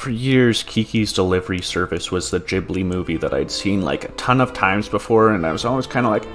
For years, Kiki's Delivery Service was the Ghibli movie that I'd seen like a ton of times before, and I was always kind of like,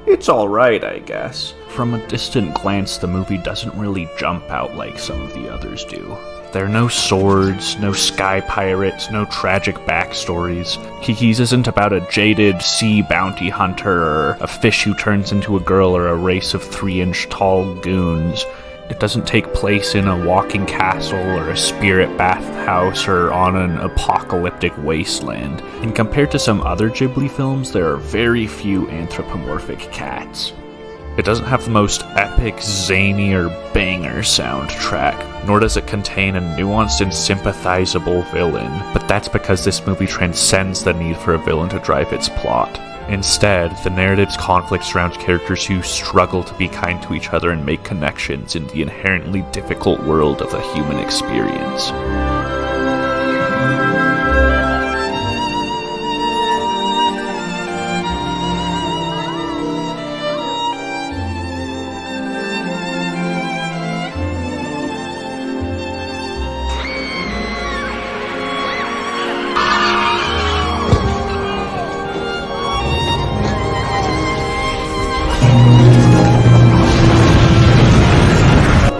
it's alright, I guess. From a distant glance, the movie doesn't really jump out like some of the others do. There are no swords, no sky pirates, no tragic backstories. Kiki's isn't about a jaded sea bounty hunter, or a fish who turns into a girl, or a race of 3-inch tall goons. It doesn't take place in a walking castle, or a spirit bathhouse, or on an apocalyptic wasteland. And compared to some other Ghibli films, there are very few anthropomorphic cats. It doesn't have the most epic, zany, or banger soundtrack, nor does it contain a nuanced and sympathizable villain, but that's because this movie transcends the need for a villain to drive its plot. Instead, the narrative's conflict surrounds characters who struggle to be kind to each other and make connections in the inherently difficult world of the human experience.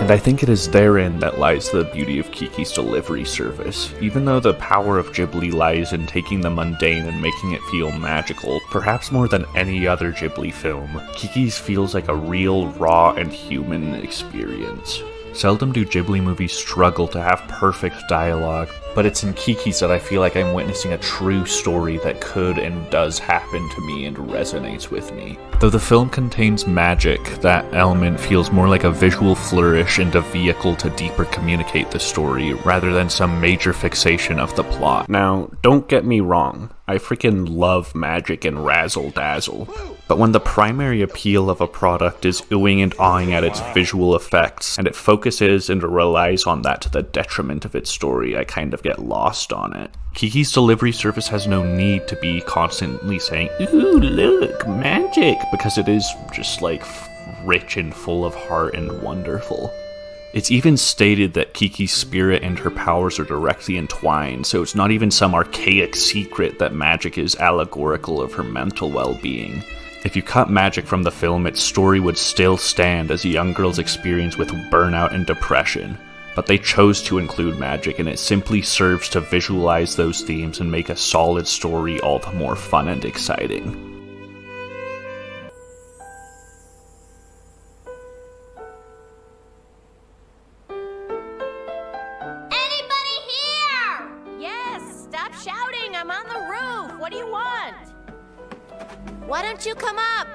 And I think it is therein that lies the beauty of Kiki's Delivery Service. Even though the power of Ghibli lies in taking the mundane and making it feel magical, perhaps more than any other Ghibli film, Kiki's feels like a real, raw, and human experience. Seldom do Ghibli movies struggle to have perfect dialogue, but it's in Kiki's that I feel like I'm witnessing a true story that could and does happen to me and resonates with me. Though the film contains magic, that element feels more like a visual flourish and a vehicle to deeper communicate the story, rather than some major fixation of the plot. Now, don't get me wrong, I freaking love magic and razzle-dazzle, but when the primary appeal of a product is oohing and awing at its visual effects, and it focuses and relies on that to the detriment of its story, I kind of get lost on it. Kiki's Delivery Service has no need to be constantly saying, ooh, look, magic, because it is just like rich and full of heart and wonderful. It's even stated that Kiki's spirit and her powers are directly entwined, so it's not even some archaic secret that magic is allegorical of her mental well-being. If you cut magic from the film, its story would still stand as a young girl's experience with burnout and depression. But they chose to include magic, and it simply serves to visualize those themes and make a solid story all the more fun and exciting. I'm on the roof. What do you want? Why don't you come up?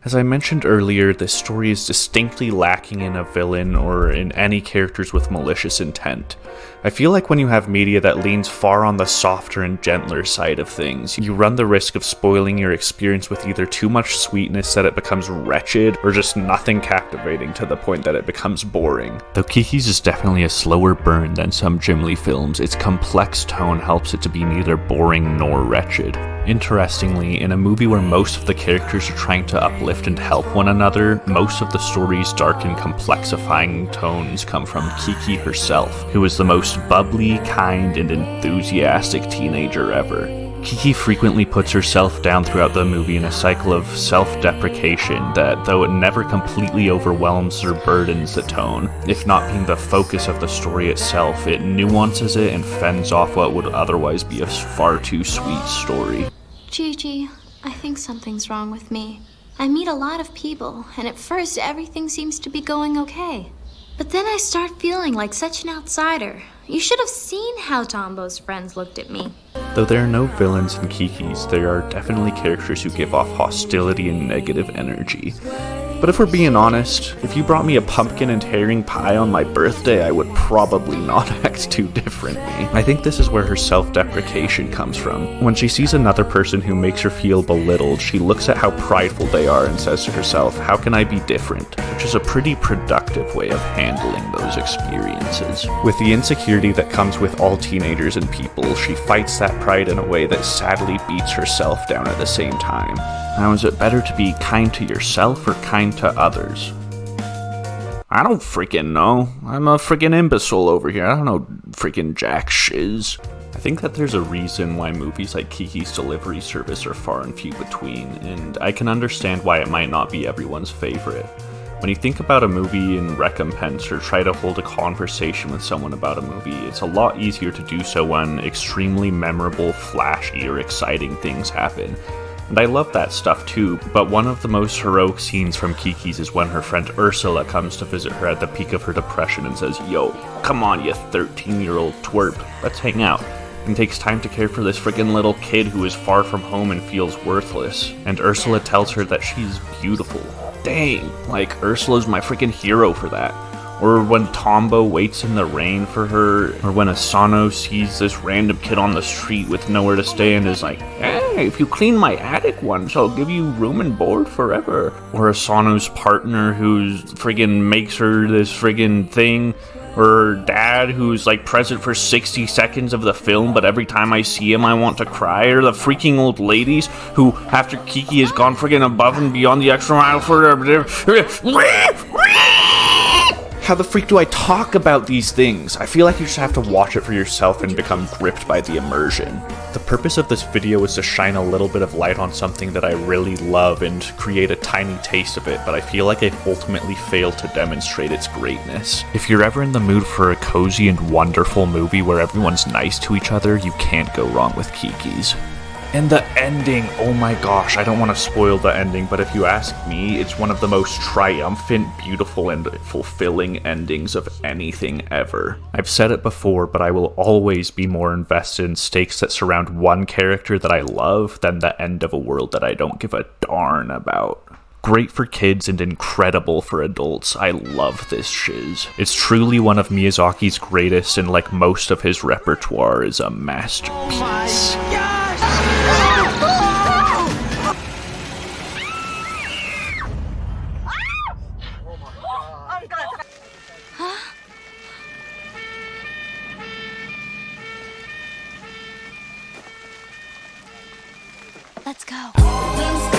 As I mentioned earlier, this story is distinctly lacking in a villain or in any characters with malicious intent. I feel like when you have media that leans far on the softer and gentler side of things, you run the risk of spoiling your experience with either too much sweetness that it becomes wretched, or just nothing captivating to the point that it becomes boring. Though Kiki's is definitely a slower burn than some Ghibli films, its complex tone helps it to be neither boring nor wretched. Interestingly, in a movie where most of the characters are trying to uplift and help one another, most of the story's dark and complexifying tones come from Kiki herself, who is the most bubbly, kind, and enthusiastic teenager ever. Kiki frequently puts herself down throughout the movie in a cycle of self-deprecation that, though it never completely overwhelms or burdens the tone, if not being the focus of the story itself, it nuances it and fends off what would otherwise be a far too sweet story. Gigi, I think something's wrong with me. I meet a lot of people, and at first everything seems to be going okay. But then I start feeling like such an outsider. You should have seen how Tombo's friends looked at me. Though there are no villains in Kiki's, there are definitely characters who give off hostility and negative energy. But if we're being honest, if you brought me a pumpkin and herring pie on my birthday, I would probably not act too differently. I think this is where her self-deprecation comes from. When she sees another person who makes her feel belittled, she looks at how prideful they are and says to herself, how can I be different? Which is a pretty productive way of handling those experiences. With the insecurity that comes with all teenagers and people, she fights that pride in a way that sadly beats herself down at the same time. Now, is it better to be kind to yourself or kind to others? I don't freaking know. I'm a freaking imbecile over here. I don't know freaking jack shiz. I think that there's a reason why movies like Kiki's Delivery Service are far and few between, and I can understand why it might not be everyone's favorite. When you think about a movie in recompense or try to hold a conversation with someone about a movie, it's a lot easier to do so when extremely memorable, flashy, or exciting things happen. And I love that stuff too, but one of the most heroic scenes from Kiki's is when her friend Ursula comes to visit her at the peak of her depression and says, "Yo, come on, you 13-year-old twerp, let's hang out." And takes time to care for this friggin' little kid who is far from home and feels worthless. And Ursula tells her that she's beautiful. Dang, like Ursula's my freaking hero for that. Or when Tombo waits in the rain for her, or when Osono sees this random kid on the street with nowhere to stay and is like, "Hey, if you clean my attic once, I'll give you room and board forever." Or Osono's partner who's friggin' makes her this friggin' thing. Or her dad who's like present for 60 seconds of the film, but every time I see him I want to cry. Or the freaking old ladies who, after Kiki has gone friggin' above and beyond the extra mile for how the freak do I talk about these things? I feel like you just have to watch it for yourself and become gripped by the immersion. The purpose of this video is to shine a little bit of light on something that I really love and create a tiny taste of it, but I feel like I've ultimately failed to demonstrate its greatness. If you're ever in the mood for a cozy and wonderful movie where everyone's nice to each other, you can't go wrong with Kiki's. And the ending, oh my gosh, I don't want to spoil the ending, but if you ask me, it's one of the most triumphant, beautiful, and fulfilling endings of anything ever. I've said it before, but I will always be more invested in stakes that surround one character that I love than the end of a world that I don't give a darn about. Great for kids and incredible for adults. I love this shiz. It's truly one of Miyazaki's greatest, and like most of his repertoire, is a masterpiece. Let's go.